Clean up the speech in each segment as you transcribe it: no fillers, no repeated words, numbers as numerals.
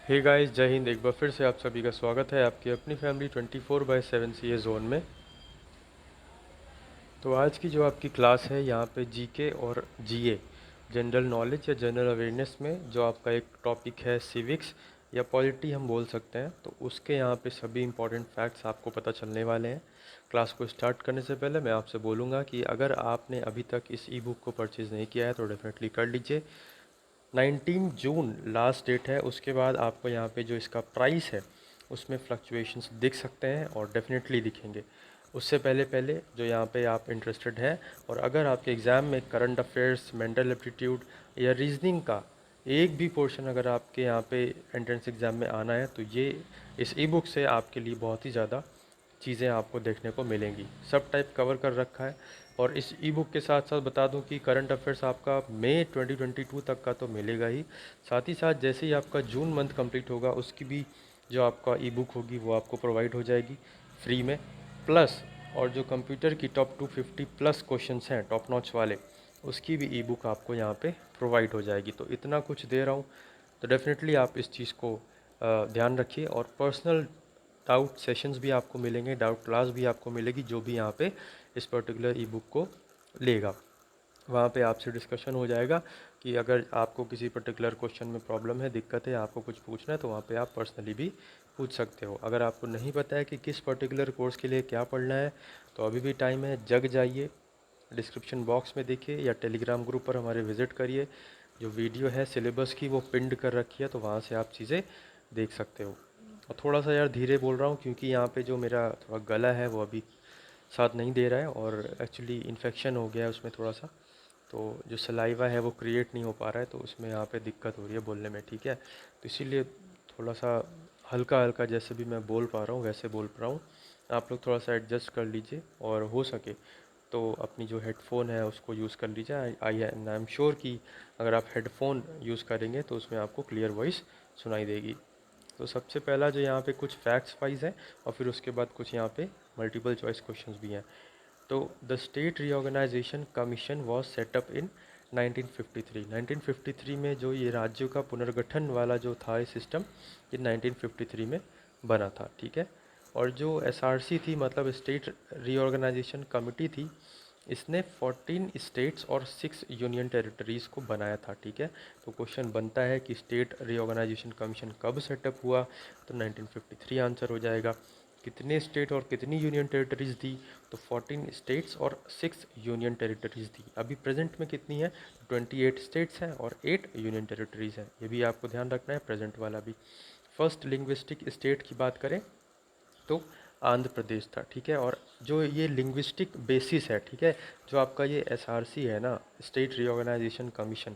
Hey guys, जय हिंद। एक बार फिर से आप सभी का स्वागत है आपकी अपनी फैमिली 24/7 सी ए जोन में। तो आज की जो आपकी क्लास है यहाँ पे जीके और जीए, जनरल नॉलेज या जनरल अवेयरनेस में जो आपका एक टॉपिक है सिविक्स या पॉलिटी हम बोल सकते हैं, तो उसके यहाँ पे सभी इंपॉर्टेंट फैक्ट्स आपको पता चलने वाले हैं। क्लास को स्टार्ट करने से पहले मैं आपसे बोलूँगा कि अगर आपने अभी तक इस ई बुक को परचेज़ नहीं किया है तो डेफिनेटली कर लीजिए। 19 जून लास्ट डेट है। उसके बाद आपको यहाँ पे जो इसका प्राइस है उसमें फ्लक्चुएशंस दिख सकते हैं और डेफिनेटली दिखेंगे। उससे पहले पहले जो यहाँ पे आप इंटरेस्टेड हैं और अगर आपके एग्ज़ाम में करंट अफेयर्स, मेंटल एप्टीट्यूड या रीजनिंग का एक भी पोर्शन अगर आपके यहाँ पे एंट्रेंस एग्ज़ाम में आना है, तो ये इस ई बुक से आपके लिए बहुत ही ज़्यादा चीज़ें आपको देखने को मिलेंगी। सब टाइप कवर कर रखा है। और इस ई बुक के साथ साथ बता दूं कि करंट अफेयर्स आपका मई 2022 तक का तो मिलेगा ही, साथ ही साथ जैसे ही आपका जून मंथ कंप्लीट होगा उसकी भी जो आपका ई बुक होगी वो आपको प्रोवाइड हो जाएगी फ्री में। प्लस और जो कंप्यूटर की टॉप 250 प्लस क्वेश्चंस हैं टॉप नॉच वाले, उसकी भी ई बुक आपको यहाँ पे प्रोवाइड हो जाएगी। तो इतना कुछ दे रहा हूँ तो डेफिनेटली आप इस चीज़ को ध्यान रखिए। और पर्सनल डाउट सेशंस भी आपको मिलेंगे, डाउट क्लास भी आपको मिलेगी, जो भी यहाँ पे इस पर्टिकुलर ई बुक को लेगा वहाँ पे आपसे डिस्कशन हो जाएगा कि अगर आपको किसी पर्टिकुलर क्वेश्चन में प्रॉब्लम है, दिक्कत है, आपको कुछ पूछना है, तो वहाँ पे आप पर्सनली भी पूछ सकते हो। अगर आपको नहीं पता है कि किस पर्टिकुलर कोर्स के लिए क्या पढ़ना है, तो अभी भी टाइम है, जग जाइए, डिस्क्रिप्शन बॉक्स में देखिए या टेलीग्राम ग्रुप पर हमारे विज़िट करिए। जो वीडियो है सिलेबस की वो पिंड कर रखी है, तो वहाँ से आप चीज़ें देख सकते हो। और थोड़ा सा यार धीरे बोल रहा हूँ क्योंकि यहाँ पे जो मेरा थोड़ा गला है वो अभी साथ नहीं दे रहा है और एक्चुअली इन्फेक्शन हो गया है उसमें थोड़ा सा। तो जो सलाइवा है वो क्रिएट नहीं हो पा रहा है, तो उसमें यहाँ पे दिक्कत हो रही है बोलने में, ठीक है। तो इसीलिए थोड़ा सा हल्का हल्का जैसे भी मैं बोल पा रहा हूँ वैसे बोल पा रहा हूँ। आप लोग थोड़ा सा एडजस्ट कर लीजिए और हो सके तो अपनी जो हेडफ़ोन है उसको यूज़ कर लीजिए। आई एम श्योर कि अगर आप हेडफ़ोन यूज़ करेंगे तो उसमें आपको क्लियर वॉइस सुनाई देगी। तो सबसे पहला जो यहाँ पे कुछ फैक्ट्स वाइज है और फिर उसके बाद कुछ यहाँ पे मल्टीपल चॉइस क्वेश्चंस भी हैं। तो the state reorganisation commission was set up in 1953। 1953 में जो ये राज्यों का पुनर्गठन वाला जो था ये सिस्टम, ये 1953 में बना था, ठीक है। और जो एसआरसी थी मतलब स्टेट रीऑर्गेनाइजेशन कमिटी थी, इसने 14 स्टेट्स और 6 यूनियन टेरिटरीज़ को बनाया था, ठीक है। तो क्वेश्चन बनता है कि स्टेट रीऑर्गेनाइजेशन कमीशन कब सेटअप हुआ, तो 1953 आंसर हो जाएगा। कितने स्टेट और कितनी यूनियन टेरिटरीज़ दी, तो 14 स्टेट्स और 6 यूनियन टेरिटरीज़ दी। अभी प्रेजेंट में कितनी है, 28 स्टेट्स हैं और 8 यूनियन टेरिटरीज़ हैं, ये भी आपको ध्यान रखना है, प्रेजेंट वाला भी। फर्स्ट लिंग्विस्टिक स्टेट की बात करें तो आंध्र प्रदेश था, ठीक है। और जो ये लिंग्विस्टिक बेसिस है, ठीक है, जो आपका ये एसआरसी है ना, स्टेट रीऑर्गेनाइजेशन कमीशन,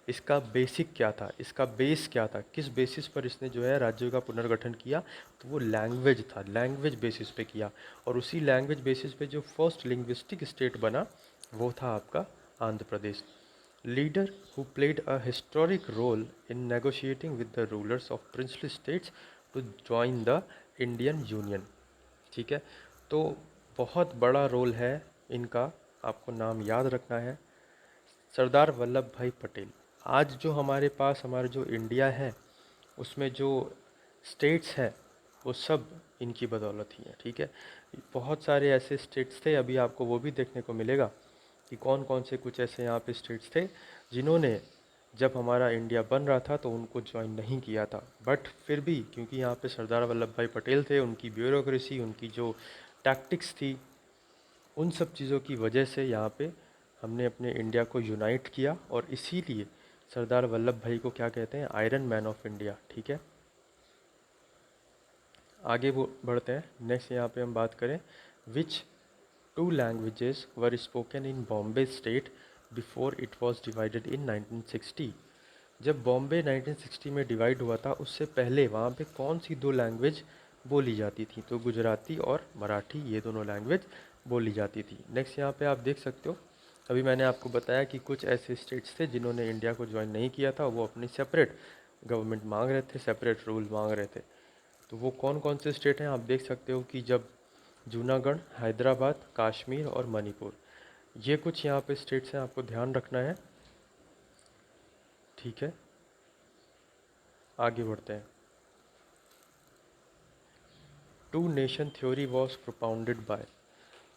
इसका बेसिक क्या था, इसका बेस क्या था, किस बेसिस पर इसने जो है राज्यों का पुनर्गठन किया, तो वो लैंग्वेज था, लैंग्वेज बेसिस पे किया। और उसी लैंग्वेज बेसिस पे जो फर्स्ट लिंग्विस्टिक स्टेट बना वो था आपका Andhra Pradesh. Leader who played a historic role in negotiating with the rulers of princely states to join the Indian union, ठीक है। तो बहुत बड़ा रोल है इनका, आपको नाम याद रखना है, सरदार वल्लभ भाई पटेल। आज जो हमारे पास हमारा जो इंडिया है उसमें जो स्टेट्स हैं वो सब इनकी बदौलत ही है, ठीक है। बहुत सारे ऐसे स्टेट्स थे, अभी आपको वो भी देखने को मिलेगा कि कौन कौन से कुछ ऐसे यहाँ पे स्टेट्स थे जिन्होंने जब हमारा इंडिया बन रहा था तो उनको ज्वाइन नहीं किया था, बट फिर भी क्योंकि यहाँ पे सरदार वल्लभ भाई पटेल थे, उनकी ब्यूरोक्रेसी, उनकी जो टैक्टिक्स थी, उन सब चीज़ों की वजह से यहाँ पे हमने अपने इंडिया को यूनाइट किया। और इसीलिए सरदार वल्लभ भाई को क्या कहते हैं, आयरन मैन ऑफ इंडिया, ठीक है। आगे वो बढ़ते हैं, नेक्स्ट यहाँ पे हम बात करें, which two languages were spoken in Bombay state before it was divided in 1960। जब बॉम्बे 1960 में डिवाइड हुआ था उससे पहले वहाँ पे कौन सी दो लैंग्वेज बोली जाती थी, तो गुजराती और मराठी, ये दोनों लैंग्वेज बोली जाती थी। नेक्स्ट यहाँ पे आप देख सकते हो, अभी मैंने आपको बताया कि कुछ ऐसे स्टेट्स थे जिन्होंने इंडिया को ज्वाइन नहीं किया था, वो अपनी सेपरेट गवर्नमेंट मांग रहे थे, सेपरेट रूल मांग रहे थे। तो वो कौन कौन से स्टेट हैं आप देख सकते हो कि जब जूनागढ़, हैदराबाद, कश्मीर और मणिपुर, ये कुछ यहाँ पे स्टेट्स हैं, आपको ध्यान रखना है, ठीक है। आगे बढ़ते हैं। Two nation theory was propounded by.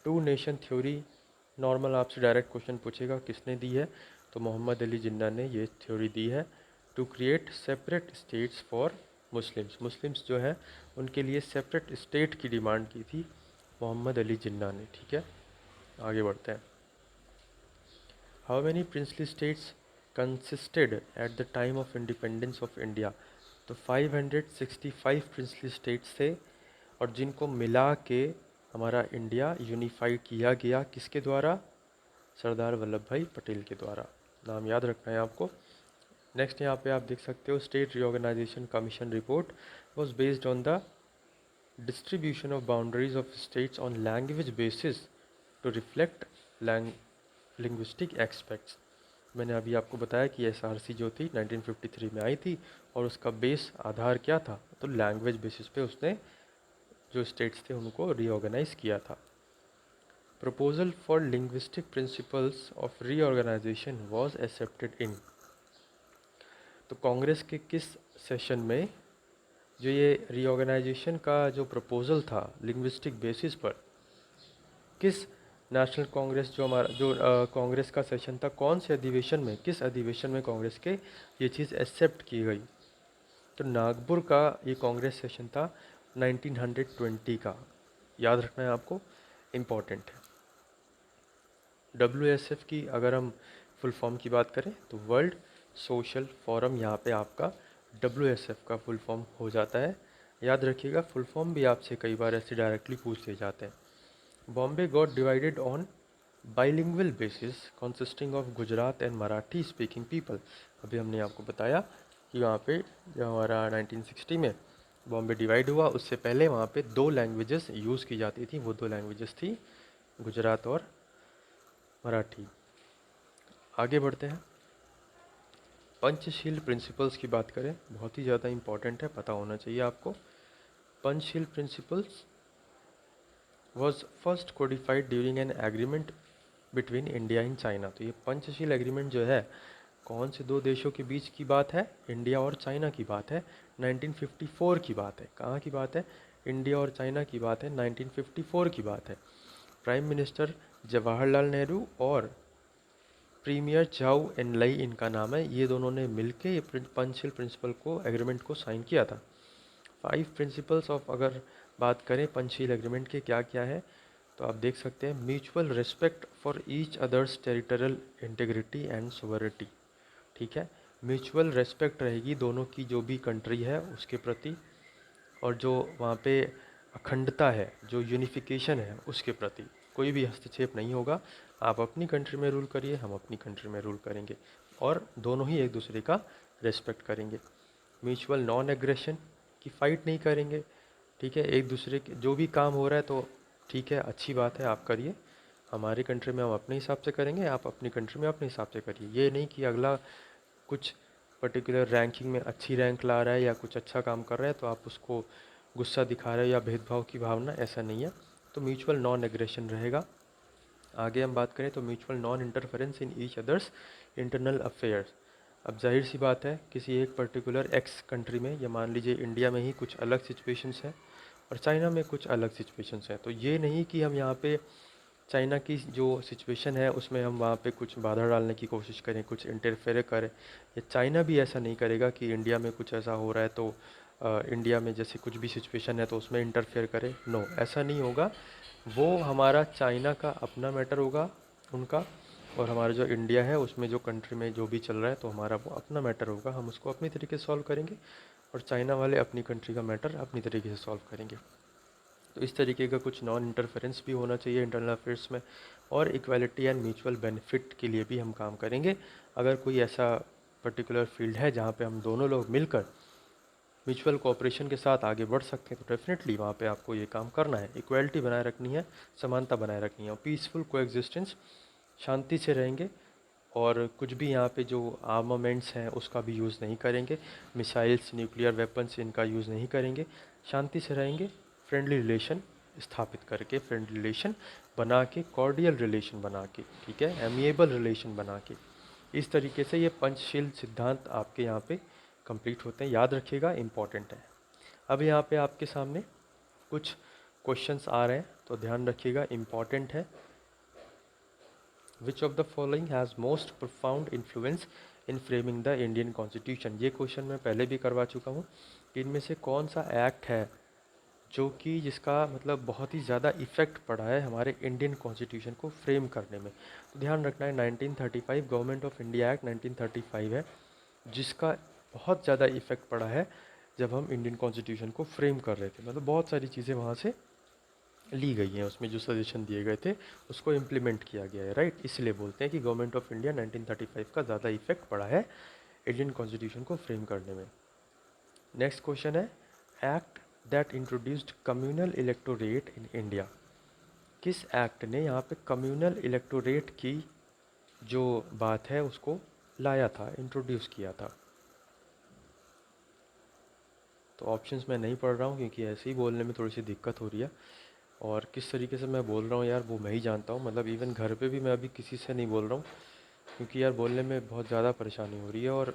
Two nation theory normal आपसे डायरेक्ट क्वेश्चन पूछेगा किसने दी है, तो मोहम्मद अली जिन्ना ने ये थ्योरी दी है। To create separate states for Muslims, Muslims जो है उनके लिए सेपरेट स्टेट की डिमांड की थी मोहम्मद अली जिन्ना ने। ठीक है, आगे बढ़ते हैं। How many princely states consisted at the time of independence of India. तो 565 प्रिंसली स्टेट्स थे, और जिनको मिला के हमारा इंडिया यूनिफाइड किया गया किसके द्वारा, सरदार वल्लभ भाई पटेल के द्वारा। नाम याद रखना है आपको। नेक्स्ट यहाँ पे आप देख सकते हो, state reorganisation commission report was based on the distribution of boundaries of states on language basis to reflect linguistic expects. मैंने अभी आपको बताया कि एसआरसी जो थी 1953 में आई थी, और उसका बेस आधार क्या था, तो लैंग्वेज बेसिस पे उसने जो स्टेट्स थे उनको रीऑर्गेनाइज किया था। Proposal for linguistic principles of reorganisation was accepted in. तो कांग्रेस के किस सेशन में जो ये रीऑर्गेनाइजेशन का जो प्रपोजल था लिंग्विस्टिक बेसिस पर, किस नेशनल कांग्रेस जो हमारा जो कांग्रेस का सेशन था, कौन से अधिवेशन में, किस अधिवेशन में कांग्रेस के ये चीज़ एक्सेप्ट की गई, तो नागपुर का ये कांग्रेस सेशन था 1920 का। याद रखना है आपको, इम्पॉर्टेंट है। WSF की अगर हम फुल फॉर्म की बात करें तो वर्ल्ड सोशल फोरम, यहाँ पे आपका WSF का फुल फॉर्म हो जाता है। याद रखिएगा, फुल फॉर्म भी आपसे कई बार ऐसे डायरेक्टली पूछ ले जाते हैं। Bombay got divided on bilingual basis consisting of Gujarat and Marathi speaking people. अभी हमने आपको बताया कि वहाँ पे जो हमारा 1960 में बॉम्बे डिवाइड हुआ, उससे पहले वहाँ पे दो लैंग्वेजेस यूज़ की जाती थी। वो दो लैंग्वेजेस थी गुजरात और मराठी। आगे बढ़ते हैं। पंचशील प्रिंसिपल्स की बात करें, बहुत ही ज़्यादा इम्पॉर्टेंट है, पता होना चाहिए आपको। Panchsheel principles was first codified during an agreement between India and China. तो ये पंचशील एग्रीमेंट जो है कौन से दो देशों के बीच की बात है, इंडिया और चाइना की बात है, 1954 की बात है। कहाँ की बात है, इंडिया और चाइना की बात है, 1954 की बात है। प्राइम मिनिस्टर जवाहरलाल नेहरू और प्रीमियर चाउ एनलाई इनका नाम है, ये दोनों ने मिलके ये पंचशील प्रिंसिपल को एग्रीमेंट को साइन किया था। 5 प्रिंसिपल्स ऑफ अगर बात करें पंचशील एग्रीमेंट के क्या क्या है, तो आप देख सकते हैं। Mutual respect for each others territorial integrity and sovereignty. ठीक है, म्यूचुअल रेस्पेक्ट रहेगी दोनों की, जो भी कंट्री है उसके प्रति, और जो वहाँ पे अखंडता है, जो यूनिफिकेशन है उसके प्रति कोई भी हस्तक्षेप नहीं होगा। आप अपनी कंट्री में रूल करिए, हम अपनी कंट्री में रूल करेंगे, और दोनों ही एक दूसरे का रेस्पेक्ट करेंगे। म्यूचुअल नॉन एग्रेशन की फ़ाइट नहीं करेंगे। ठीक है, एक दूसरे के जो भी काम हो रहा है तो ठीक है, अच्छी बात है, आप करिए, हमारी कंट्री में हम अपने हिसाब से करेंगे, आप अपनी कंट्री में अपने हिसाब से करिए। ये नहीं कि अगला कुछ पर्टिकुलर रैंकिंग में अच्छी रैंक ला रहा है या कुछ अच्छा काम कर रहा है तो आप उसको गुस्सा दिखा रहे हो या भेदभाव की भावना, ऐसा नहीं है। तो म्यूचुअल नॉन एग्रेशन रहेगा। आगे हम बात करें तो mutual non interference in each others internal affairs. अब जाहिर सी बात है, किसी एक पर्टिकुलर एक्स कंट्री में, या मान लीजिए इंडिया में ही कुछ अलग सिचुएशंस हैं और चाइना में कुछ अलग सिचुएशंस हैं, तो ये नहीं कि हम यहाँ पे चाइना की जो सिचुएशन है उसमें हम वहाँ पे कुछ बाधा डालने की कोशिश करें, कुछ इंटरफेयर करें। या चाइना भी ऐसा नहीं करेगा कि इंडिया में कुछ ऐसा हो रहा है तो इंडिया में जैसे कुछ भी सिचुएशन है तो उसमें इंटरफेयर करे। नो, ऐसा नहीं होगा। वो हमारा चाइना का अपना मैटर होगा उनका, और हमारा जो इंडिया है उसमें जो कंट्री में जो भी चल रहा है तो हमारा वो अपना मैटर होगा, हम उसको अपनी तरीके से सॉल्व करेंगे, और चाइना वाले अपनी कंट्री का मैटर अपनी तरीके से सॉल्व करेंगे। तो इस तरीके का कुछ नॉन इंटरफेरेंस भी होना चाहिए इंटरनल अफेयर्स में, और इक्वालिटी एंड म्यूचुअल बेनिफिट के लिए भी हम काम करेंगे। अगर कोई ऐसा पर्टिकुलर फील्ड है जहाँ पे हम दोनों लोग मिलकर म्यूचुअल कोऑपरेशन के साथ आगे बढ़ सकते हैं तो डेफिनेटली वहाँ पे आपको ये काम करना है। इक्वालिटी बनाए रखनी है, समानता बनाए रखनी है, और पीसफुल कोएग्जिस्टेंस, शांति से रहेंगे, और कुछ भी यहाँ पे जो आर्मामेंट्स हैं उसका भी यूज़ नहीं करेंगे, मिसाइल्स, न्यूक्लियर वेपन्स, इनका यूज़ नहीं करेंगे, शांति से रहेंगे, फ्रेंडली रिलेशन स्थापित करके, फ्रेंडली रिलेशन बना के, कॉर्डियल रिलेशन बना के, ठीक है, एमिएबल रिलेशन बना के। इस तरीके से ये पंचशील सिद्धांत आपके यहाँ पे कंप्लीट होते हैं। याद रखिएगा, इम्पॉर्टेंट है। अब यहाँ पे आपके सामने कुछ क्वेश्चंस आ रहे हैं तो ध्यान रखिएगा, इम्पॉर्टेंट है। Which of the following has most profound influence in framing the Indian constitution. ये क्वेश्चन मैं पहले भी करवा चुका हूँ कि इनमें से कौन सा एक्ट है जो कि जिसका मतलब बहुत ही ज़्यादा इफ़ेक्ट पड़ा है हमारे इंडियन कॉन्स्टिट्यूशन को फ्रेम करने में। तो ध्यान रखना है 1935 गवर्नमेंट ऑफ इंडिया एक्ट 1935 है जिसका बहुत ज़्यादा इफ़ेक्ट पड़ा है जब हम इंडियन कॉन्स्टिट्यूशन को फ्रेम कर रहे थे। मतलब बहुत सारी चीज़ें वहाँ से ली गई हैं, उसमें जो सजेशन दिए गए थे उसको इम्प्लीमेंट किया गया है, राइट। इसलिए बोलते हैं कि गवर्नमेंट ऑफ इंडिया 1935 का ज़्यादा इफेक्ट पड़ा है इंडियन कॉन्स्टिट्यूशन को फ्रेम करने में। नेक्स्ट क्वेश्चन है, act that introduced communal electorate in India. किस एक्ट ने यहाँ पे कम्युनल इलेक्टोरेट की जो बात है उसको लाया था, इंट्रोड्यूस किया था। तो ऑप्शंस मैं नहीं पढ़ रहा हूँ क्योंकि ऐसे ही बोलने में थोड़ी सी दिक्कत हो रही है, और किस तरीके से मैं बोल रहा हूँ यार वो मैं ही जानता हूँ। मतलब इवन घर पे भी मैं अभी किसी से नहीं बोल रहा हूँ क्योंकि यार बोलने में बहुत ज़्यादा परेशानी हो रही है और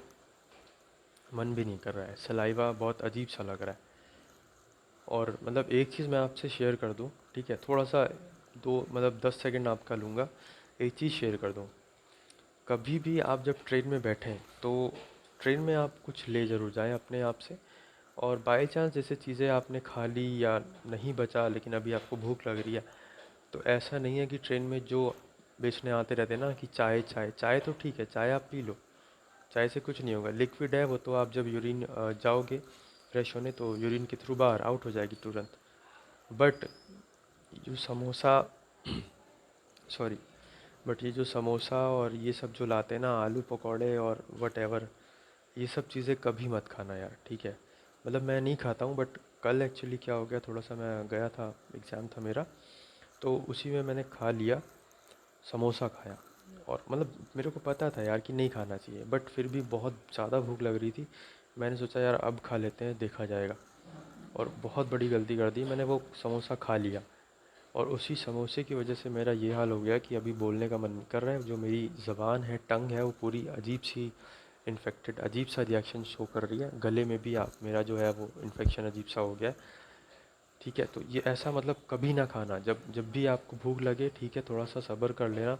मन भी नहीं कर रहा है, सलाइवा बहुत अजीब सा लग रहा है। और मतलब एक चीज़ मैं आपसे शेयर कर दूँ, ठीक है, थोड़ा सा दो मतलब 10 सेकंड आपका लूँगा, एक चीज़ शेयर कर दूँ। कभी भी आप जब ट्रेन में बैठें तो ट्रेन में आप कुछ ले ज़रूर जाएं अपने आप से, और बाय चांस जैसे चीज़ें आपने खा ली या नहीं बचा लेकिन अभी आपको भूख लग रही है, तो ऐसा नहीं है कि ट्रेन में जो बेचने आते रहते हैं ना कि चाय चाय चाय, तो ठीक है चाय आप पी लो, चाय से कुछ नहीं होगा, लिक्विड है वो, तो आप जब यूरिन जाओगे फ्रेश होने तो यूरिन के थ्रू बाहर आउट हो जाएगी तुरंत। बट जो समोसा सॉरी बट ये जो समोसा और ये सब जो लाते हैं ना, आलू पकौड़े और वट एवर, ये सब चीज़ें कभी मत खाना यार, ठीक है। मतलब मैं नहीं खाता हूँ बट कल एक्चुअली क्या हो गया, थोड़ा सा मैं गया था, एग्ज़ाम था मेरा, तो उसी में मैंने खा लिया, समोसा खाया। और मतलब मेरे को पता था यार कि नहीं खाना चाहिए, बट फिर भी बहुत ज़्यादा भूख लग रही थी, मैंने सोचा यार अब खा लेते हैं, देखा जाएगा। और बहुत बड़ी गलती कर दी, मैंने वो समोसा खा लिया, और उसी समोसे की वजह से मेरा ये हाल हो गया कि अभी बोलने का मन नहीं कर रहा है। जो मेरी ज़बान है, टंग है, वो पूरी अजीब सी इन्फेक्टेड, अजीब सा रिएक्शन शो कर रही है। गले में भी आप मेरा जो है वो इन्फेक्शन अजीब सा हो गया है, ठीक है। तो ये ऐसा मतलब कभी ना खाना, जब जब भी आपको भूख लगे, ठीक है, थोड़ा सा सब्र कर लेना,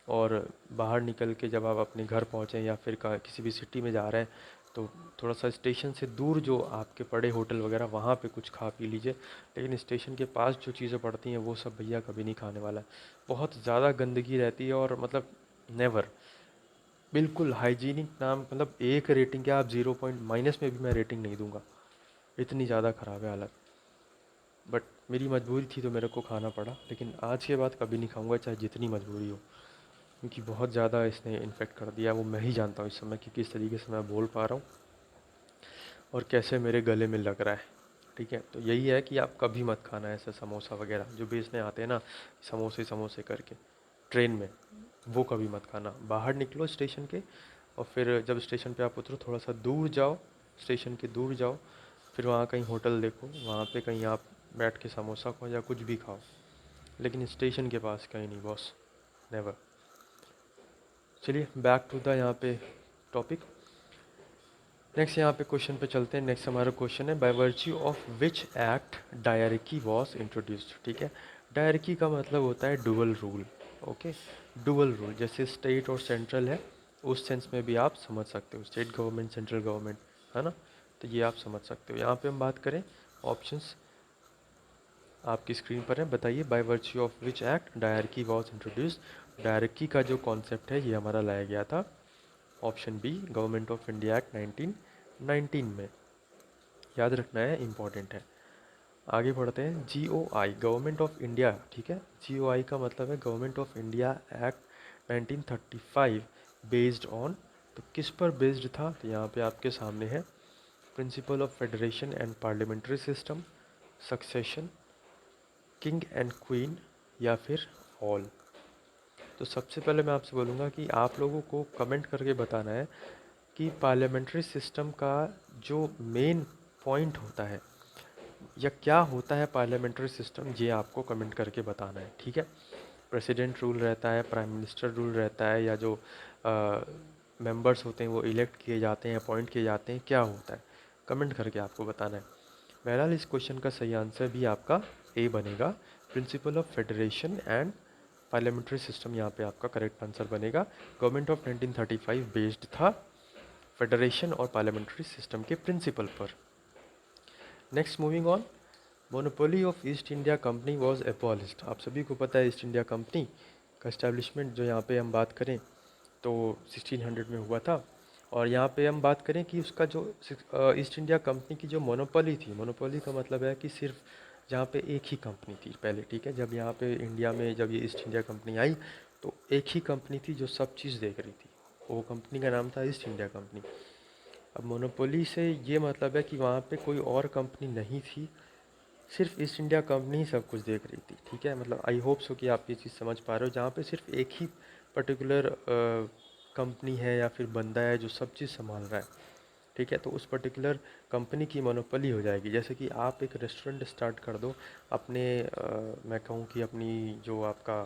और बाहर निकल के जब आप अपने घर पहुँचें या फिर किसी भी सिटी में जा रहे हैं तो थोड़ा सा स्टेशन से दूर जो आपके पड़े होटल वगैरह वहाँ पे कुछ खा पी लीजिए, लेकिन स्टेशन के पास जो चीज़ें पड़ती हैं वो सब भैया कभी नहीं खाने वाला है। बहुत ज़्यादा गंदगी रहती है, और मतलब नेवर, बिल्कुल हाइजीनिक नाम, मतलब एक रेटिंग क्या, आप 0 पॉइंट माइनस में भी मैं रेटिंग नहीं दूंगा, इतनी ज़्यादा ख़राब है हालत। बट मेरी मजबूरी थी तो मेरे को खाना पड़ा, लेकिन आज के बाद कभी नहीं खाऊंगा चाहे जितनी मजबूरी हो, क्योंकि बहुत ज़्यादा इसने इन्फेक्ट कर दिया। वो मैं ही जानता हूँ इस समय कि किस तरीके से मैं बोल पा रहा हूँ और कैसे मेरे गले में लग रहा है, ठीक है। तो यही है कि आप कभी मत खाना ऐसा समोसा वगैरह जो बेचने आते हैं ना, समोसे समोसे करके ट्रेन में, वो कभी मत खाना। बाहर निकलो स्टेशन के, और फिर जब स्टेशन पे आप उतरो थोड़ा सा दूर जाओ, स्टेशन के दूर जाओ, फिर वहाँ कहीं होटल देखो, वहाँ पे कहीं आप बैठ के समोसा खाओ या कुछ भी खाओ, लेकिन स्टेशन के पास कहीं नहीं बॉस, नेवर। चलिए बैक टू द यहाँ पे टॉपिक। नेक्स्ट यहाँ पे क्वेश्चन पे चलते हैं। नेक्स्ट हमारा क्वेश्चन है, by virtue of which act diarchy was introduced, ठीक है। डायरेकी का मतलब होता है dual rule, okay. Dual rule जैसे स्टेट और सेंट्रल है, उस सेंस में भी आप समझ सकते हो, स्टेट गवर्नमेंट सेंट्रल गवर्नमेंट, है ना। तो ये आप समझ सकते हो। यहाँ पे हम बात करें, ऑप्शंस आपकी स्क्रीन पर है, बताइए by virtue of which act diarchy was introduced. Diarchy का जो कॉन्सेप्ट है ये हमारा लाया गया था option B, government of India act 1919 में। याद रखना है, इम्पॉर्टेंट है। आगे बढ़ते हैं, GOI गवर्नमेंट ऑफ इंडिया, ठीक है। GOI का मतलब है government of India act 1935 based on, तो किस पर बेस्ड था, तो यहाँ पे आपके सामने है, principle of federation and parliamentary system, succession, king and queen, या फिर ऑल। तो सबसे पहले मैं आपसे बोलूँगा कि आप लोगों को कमेंट करके बताना है कि पार्लियामेंट्री सिस्टम का जो मेन पॉइंट होता है या क्या होता है पार्लियामेंट्री सिस्टम, ये आपको कमेंट करके बताना है, ठीक है। प्रेसिडेंट रूल रहता है, प्राइम मिनिस्टर रूल रहता है, या जो मेंबर्स होते हैं वो इलेक्ट किए जाते हैं, अपॉइंट किए जाते हैं, क्या होता है, कमेंट करके आपको बताना है। बहरहाल इस क्वेश्चन का सही आंसर भी आपका ए बनेगा। Principle of federation and parliamentary system यहाँ पे आपका करेक्ट आंसर बनेगा। गवर्नमेंट ऑफ 1935 बेस्ड था फेडरेशन और पार्लियामेंट्री सिस्टम के प्रिंसिपल पर। Next moving on, monopoly of east India company was abolished. आप सभी को पता है ईस्ट इंडिया कंपनी का इस्टेब्लिशमेंट जो यहाँ पे हम बात करें तो 1600 में हुआ था। और यहाँ पे हम बात करें कि उसका जो ईस्ट इंडिया कंपनी की जो मोनोपोली थी, मोनोपोली का मतलब है कि सिर्फ जहाँ पे एक ही कंपनी थी पहले, ठीक है। जब यहाँ पे इंडिया में जब ये ईस्ट इंडिया कंपनी आई तो एक ही कंपनी थी जो सब चीज़ देख रही थी, वो कंपनी का नाम था ईस्ट इंडिया कंपनी। अब मोनोपोली से ये मतलब है कि वहाँ पे कोई और कंपनी नहीं थी, सिर्फ ईस्ट इंडिया कंपनी ही सब कुछ देख रही थी, ठीक है। मतलब आई होप सो कि आप ये चीज़ समझ पा रहे हो, जहाँ पे सिर्फ एक ही पर्टिकुलर कंपनी है या फिर बंदा है जो सब चीज़ संभाल रहा है, ठीक है। तो उस पर्टिकुलर कंपनी की मोनोपोली हो जाएगी। जैसे कि आप एक रेस्टोरेंट स्टार्ट कर दो अपने मैं कहूँ कि अपनी जो आपका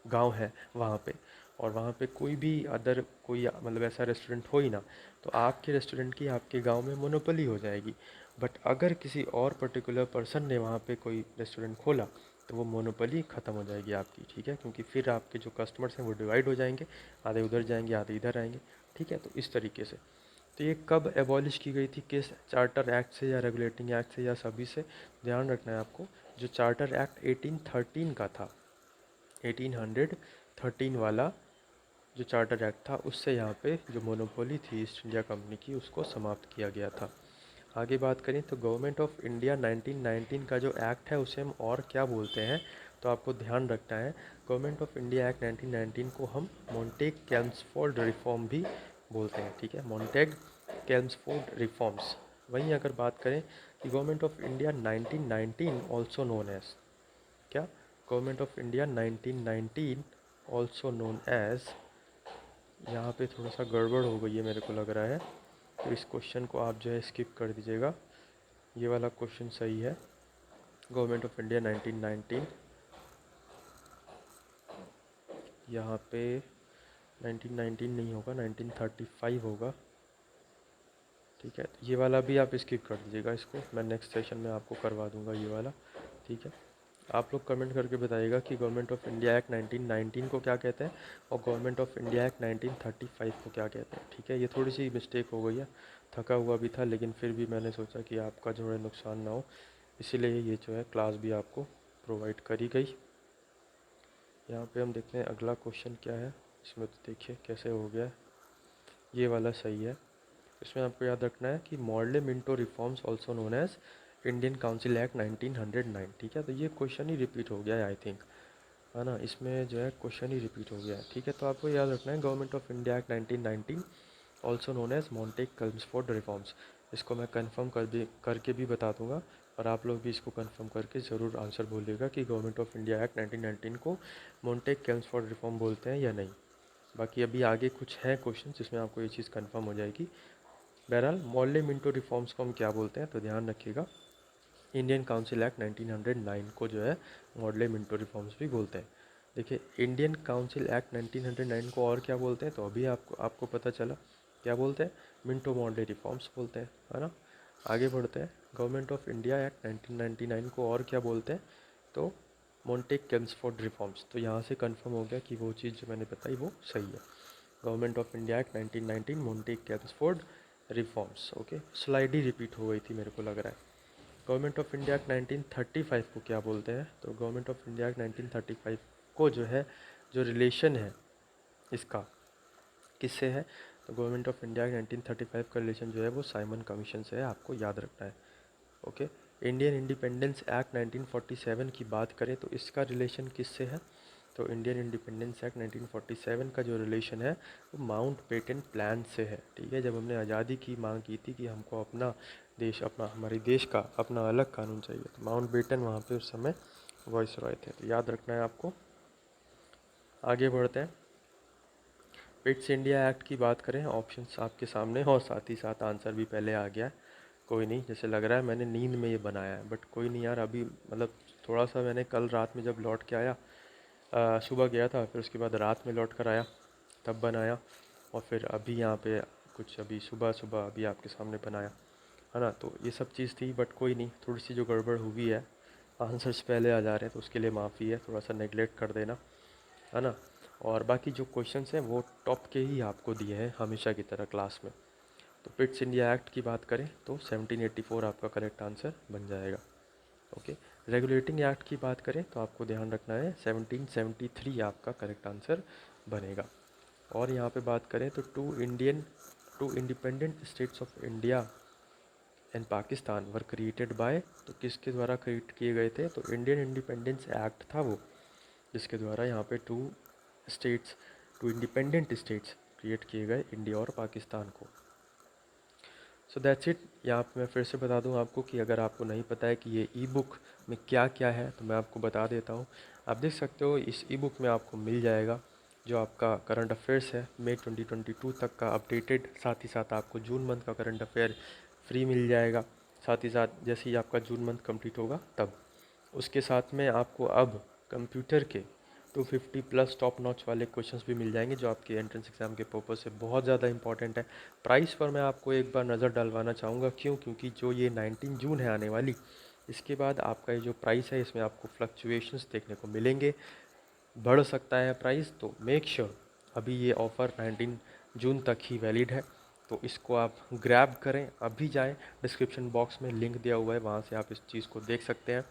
गांव है वहाँ पे, और वहाँ पे कोई भी अदर कोई मतलब ऐसा रेस्टोरेंट हो ही ना, तो आपके रेस्टोरेंट की आपके गांव में मोनोपोली हो जाएगी। बट अगर किसी और पर्टिकुलर पर्सन ने वहाँ पे कोई रेस्टोरेंट खोला तो वो मोनोपोली ख़त्म हो जाएगी आपकी, ठीक है। क्योंकि फिर आपके जो कस्टमर्स हैं वो डिवाइड हो जाएंगे, आधे उधर जाएंगे आधे इधर आएंगे, ठीक है। तो इस तरीके से तो ये कब एबॉलिश की गई थी, किस चार्टर एक्ट से या रेगुलेटिंग एक्ट से या सभी से, ध्यान रखना है आपको। जो चार्टर एक्ट 1813 का था, 1813 वाला जो चार्टर एक्ट था, उससे यहाँ पे जो मोनोपोली थी ईस्ट इंडिया कंपनी की उसको समाप्त किया गया था। आगे बात करें तो गवर्नमेंट ऑफ इंडिया 1919 का जो एक्ट है उसे हम और क्या बोलते हैं, तो आपको ध्यान रखना है। गवर्नमेंट ऑफ इंडिया एक्ट 1919 को हम मॉन्टेग कैल्म्सफोर्ड रिफॉर्म भी बोलते हैं, ठीक है। Montagu Chelmsford reforms. वहीं अगर बात करें कि government of India 1919 also known as क्या, government of India 1919 also known as, यहाँ पे थोड़ा सा गड़बड़ हो गई है मेरे को लग रहा है, तो इस क्वेश्चन को आप जो है स्किप कर दीजिएगा। ये वाला क्वेश्चन सही है। गवर्नमेंट ऑफ इंडिया 1919, यहाँ पे 1919 नहीं होगा, 1935 होगा, ठीक है। ये वाला भी आप स्किप कर दीजिएगा, इसको मैं नेक्स्ट सेशन में आपको करवा दूंगा ये वाला, ठीक है। आप लोग कमेंट करके बताइएगा कि गवर्नमेंट ऑफ इंडिया एक्ट 1919 को क्या कहते हैं और गवर्नमेंट ऑफ इंडिया एक्ट 1935 को क्या कहते हैं, ठीक है। ये थोड़ी सी मिस्टेक हो गई है, थका हुआ भी था लेकिन फिर भी मैंने सोचा कि आपका जो है नुकसान ना हो, इसीलिए ये जो है क्लास भी आपको प्रोवाइड करी गई। यहाँ पे हम देखते हैं अगला क्वेश्चन क्या है, इसमें तो देखिए कैसे हो गया है। ये वाला सही है। इसमें आपको याद रखना है कि Morley Minto reforms also known as Indian council act 1909, ठीक है। तो ये क्वेश्चन ही रिपीट हो गया है आई थिंक, है ना। इसमें जो है क्वेश्चन ही रिपीट हो गया है, ठीक है। तो आपको याद रखना है government of India act 1919 also known as Montagu Chelmsford reforms. इसको मैं कंफर्म करके भी बता दूंगा, और आप लोग भी इसको कंफर्म करके ज़रूर आंसर बोलिएगा कि गवर्नमेंट ऑफ इंडिया एक्ट 1919 को मॉन्टेग कैल्म्सफोर्ड रिफॉर्म बोलते हैं या नहीं। बाकी अभी आगे कुछ है क्वेश्चन जिसमें आपको ये चीज़ कंफर्म हो जाएगी। बहरहाल मॉडले मिंटो रिफॉर्म्स को हम क्या बोलते हैं तो ध्यान रखिएगा, इंडियन काउंसिल एक्ट 1909 को जो है मॉडले मिंटो रिफॉर्म्स भी बोलते हैं। देखिए इंडियन काउंसिल एक्ट 1909 को और क्या बोलते हैं, तो अभी आपको आपको पता चला क्या बोलते हैं, मिंटो मॉडले रिफॉर्म्स बोलते हैं, है ना। आगे बढ़ते हैं, गवर्नमेंट ऑफ इंडिया एक्ट 1999 को और क्या बोलते हैं, तो मॉन्टेग कैल्म्सफोर्ड रिफॉर्म्स। तो यहाँ से कंफर्म हो गया कि वो चीज़ जो मैंने बताई वो सही है। Government of India act 1919 Montagu Chelmsford reforms, okay. Slide ही रिपीट हो गई थी मेरे को लग रहा है। गवर्नमेंट ऑफ इंडिया एक्ट 1935 को क्या बोलते हैं, तो गवर्नमेंट ऑफ इंडिया एक्ट 1935 को जो है जो रिलेशन है इसका किससे है, तो गवर्नमेंट ऑफ इंडिया एक्ट 1935 का रिलेशन जो है वो साइमन कमीशन से है, आपको याद रखना है, ओके। इंडियन इंडिपेंडेंस एक्ट 1947 की बात करें तो इसका रिलेशन किससे है, तो इंडियन इंडिपेंडेंस एक्ट 1947 का जो रिलेशन है वो माउंट बेटन प्लान से है, ठीक है। जब हमने आज़ादी की मांग की थी कि हमको अपना देश, अपना हमारे देश का अपना अलग कानून चाहिए, तो माउंट बेटन वहाँ पे उस समय वॉइस रॉय थे, तो याद रखना है आपको। आगे बढ़ते हैं, पिट्स इंडिया एक्ट की बात करें, ऑप्शंस आपके सामने और साथ ही साथ आंसर भी पहले आ गया है। कोई नहीं, जैसे लग रहा है मैंने नींद में ये बनाया है, बट कोई नहीं यार, अभी मतलब थोड़ा सा मैंने कल रात में जब लौट के आया, सुबह गया था फिर उसके बाद रात में लौट कर आया तब बनाया, और फिर अभी यहाँ पे कुछ अभी सुबह सुबह अभी आपके सामने बनाया। है ना। तो ये सब चीज़ थी, बट कोई नहीं, थोड़ी सी जो गड़बड़ हुई है, आंसर्स पहले आ जा रहे हैं, तो उसके लिए माफ़ी है, थोड़ा सा नेगलेक्ट कर देना, है ना। और बाकी जो क्वेश्चंस हैं वो टॉप के ही आपको दिए हैं हमेशा की तरह क्लास में। तो पिट्स इंडिया एक्ट की बात करें तो 1784 आपका करेक्ट आंसर बन जाएगा। ओके। रेगुलेटिंग एक्ट की बात करें तो आपको ध्यान रखना है 1773 आपका करेक्ट आंसर बनेगा। और यहाँ पे बात करें तो two independent states of India and Pakistan were created by, तो किसके द्वारा क्रिएट किए गए थे, तो इंडियन इंडिपेंडेंस एक्ट था वो, जिसके द्वारा यहाँ पे states two independent states create किए गए, इंडिया और पाकिस्तान को। So that's it. यहाँ पे मैं फिर से बता दूँ आपको कि अगर आपको नहीं पता है कि ये ई बुक में क्या क्या है तो मैं आपको बता देता हूँ। आप देख सकते हो इस ई बुक में आपको मिल जाएगा जो आपका करंट अफेयर्स है मई 2022 तक का अपडेटेड, साथ ही साथ आपको जून मंथ का करंट अफेयर फ्री मिल जाएगा, साथ ही साथ जैसे ही आपका जून मंथ कंप्लीट होगा तब। उसके साथ में आपको अब कंप्यूटर के 250 प्लस टॉप नॉच वाले क्वेश्चंस भी मिल जाएंगे जो आपके एंट्रेंस एग्ज़ाम के पर्पज़ से बहुत ज़्यादा इंपॉर्टेंट है। प्राइस पर मैं आपको एक बार नज़र डलवाना चाहूँगा, क्योंकि जो ये 19 जून है आने वाली, इसके बाद आपका ये जो प्राइस है इसमें आपको फ्लक्चुएशंस देखने को मिलेंगे, बढ़ सकता है प्राइस। तो मेक श्योर अभी ये ऑफ़र 19 जून तक ही वैलिड है, तो इसको आप ग्रैब करें, अभी जाएं, डिस्क्रिप्शन बॉक्स में लिंक दिया हुआ है, वहाँ से आप इस चीज़ को देख सकते हैं।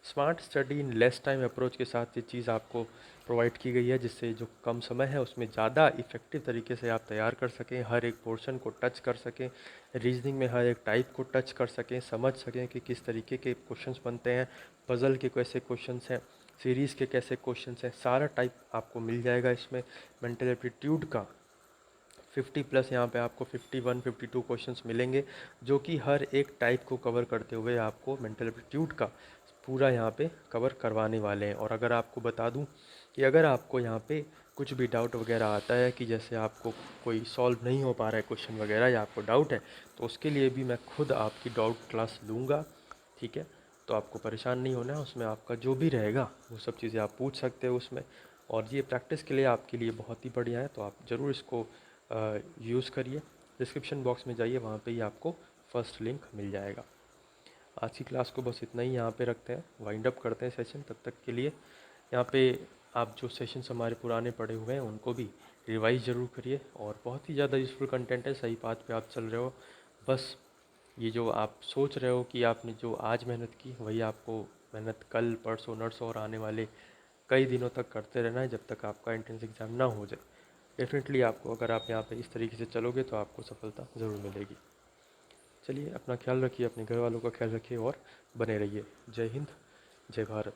Smart study in less time approach के साथ ये चीज़ आपको प्रोवाइड की गई है, जिससे जो कम समय है उसमें ज़्यादा इफ़ेक्टिव तरीके से आप तैयार कर सकें, हर एक पोर्शन को टच कर सकें, रीजनिंग में हर एक टाइप को टच कर सकें, समझ सकें कि किस तरीके के क्वेश्चंस बनते हैं, पज़ल के कैसे क्वेश्चंस हैं, सीरीज़ के कैसे क्वेश्चंस हैं, सारा टाइप आपको मिल जाएगा इसमें। मेंटल एप्टीट्यूड का 50 प्लस यहाँ पे आपको 51 52 क्वेश्चंस मिलेंगे, जो कि हर एक टाइप को कवर करते हुए आपको मेंटल एप्टीट्यूड का पूरा यहाँ पे कवर करवाने वाले हैं। और अगर आपको बता दूँ कि अगर आपको यहाँ पे कुछ भी डाउट वगैरह आता है कि जैसे आपको कोई सॉल्व नहीं हो पा रहा है क्वेश्चन वगैरह, या आपको डाउट है, तो उसके लिए भी मैं खुद आपकी डाउट क्लास लूँगा, ठीक है। तो आपको परेशान नहीं होना है, उसमें आपका जो भी रहेगा वो सब चीज़ें आप पूछ सकते हो उसमें। और ये प्रैक्टिस के लिए आपके लिए बहुत ही बढ़िया है, तो आप ज़रूर इसको यूज़ करिए। डिस्क्रिप्शन बॉक्स में जाइए, वहाँ पे ही आपको फर्स्ट लिंक मिल जाएगा। आज की क्लास को बस इतना ही यहाँ पे रखते हैं, वाइंड अप करते हैं सेशन। तब तक के लिए यहाँ पे आप जो सेशंस हमारे पुराने पढ़े हुए हैं उनको भी रिवाइज ज़रूर करिए, और बहुत ही ज़्यादा यूज़फुल कंटेंट है, सही बात पे आप चल रहे हो। बस ये जो आप सोच रहे हो कि आपने जो आज मेहनत की वही आपको मेहनत कल परसों नरसों और आने वाले कई दिनों तक करते रहना है, जब तक आपका एंट्रेंस एग्ज़ाम ना हो जाए। डेफिनेटली आपको, अगर आप यहाँ पे इस तरीके से चलोगे तो आपको सफलता ज़रूर मिलेगी। चलिए, अपना ख्याल रखिए, अपने घर वालों का ख्याल रखिए और बने रहिए। जय हिंद, जय भारत।